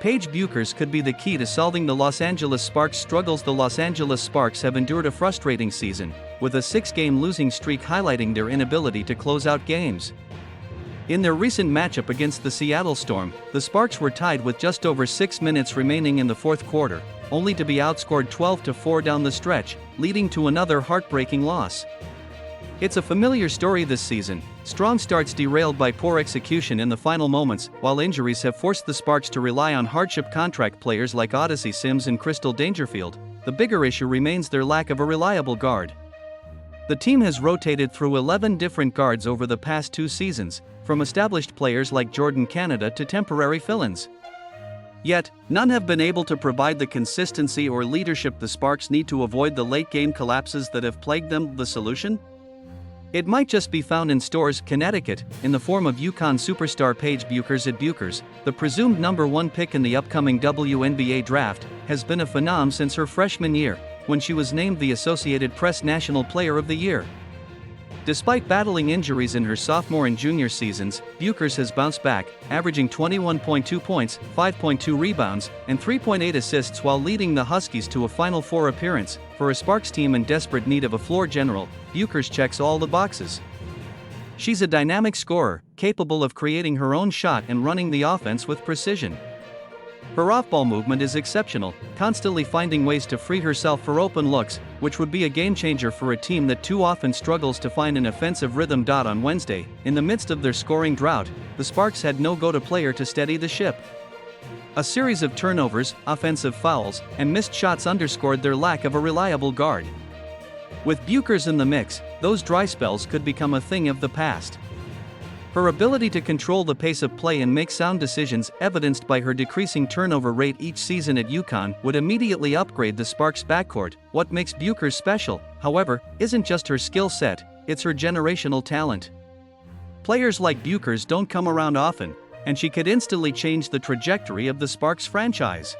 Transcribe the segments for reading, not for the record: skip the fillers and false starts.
Paige Bueckers could be the key to solving the Los Angeles Sparks' struggles. The Los Angeles Sparks have endured a frustrating season, with a 6-game losing streak highlighting their inability to close out games. In their recent matchup against the Seattle Storm, the Sparks were tied with just over 6 minutes remaining in the fourth quarter, only to be outscored 12-4 down the stretch, leading to another heartbreaking loss. It's a familiar story this season: strong starts derailed by poor execution in the final moments, while injuries have forced the Sparks to rely on hardship contract players like Odyssey Sims and Crystal Dangerfield. The bigger issue remains their lack of a reliable guard. The team has rotated through 11 different guards over the past 2 seasons, from established players like Jordan Canada to temporary fill-ins. Yet, none have been able to provide the consistency or leadership the Sparks need to avoid the late-game collapses that have plagued them. The solution? It might just be found in Storrs, Connecticut, in the form of UConn superstar Paige Bueckers. Bueckers, the presumed number 1 pick in the upcoming WNBA draft, has been a phenom since her freshman year, when she was named the Associated Press National Player of the Year. Despite battling injuries in her sophomore and junior seasons, Bueckers has bounced back, averaging 21.2 points, 5.2 rebounds, and 3.8 assists while leading the Huskies to a Final Four appearance. For a Sparks team in desperate need of a floor general, Bueckers checks all the boxes. She's a dynamic scorer, capable of creating her own shot and running the offense with precision. Her off-ball movement is exceptional, constantly finding ways to free herself for open looks, which would be a game-changer for a team that too often struggles to find an offensive rhythm. On Wednesday, in the midst of their scoring drought, the Sparks had no go-to player to steady the ship. A series of turnovers, offensive fouls, and missed shots underscored their lack of a reliable guard. With Bueckers in the mix, those dry spells could become a thing of the past. Her ability to control the pace of play and make sound decisions, evidenced by her decreasing turnover rate each season at UConn, would immediately upgrade the Sparks' backcourt. What makes Bueckers special, however, isn't just her skill set, it's her generational talent. Players like Bueckers don't come around often, and she could instantly change the trajectory of the Sparks franchise.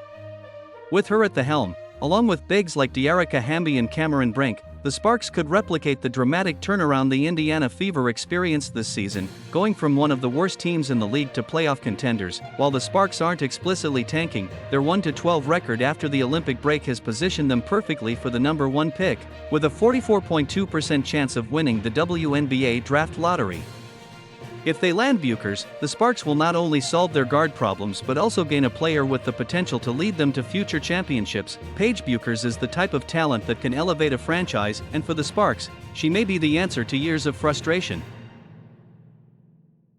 With her at the helm, along with bigs like De'Arica Hamby and Cameron Brink, the Sparks could replicate the dramatic turnaround the Indiana Fever experienced this season, going from one of the worst teams in the league to playoff contenders. While the Sparks aren't explicitly tanking, their 1-12 record after the Olympic break has positioned them perfectly for the number 1 pick, with a 44.2% chance of winning the WNBA draft lottery. If they land Bueckers, the Sparks will not only solve their guard problems but also gain a player with the potential to lead them to future championships. Paige Bueckers is the type of talent that can elevate a franchise, and for the Sparks, she may be the answer to years of frustration.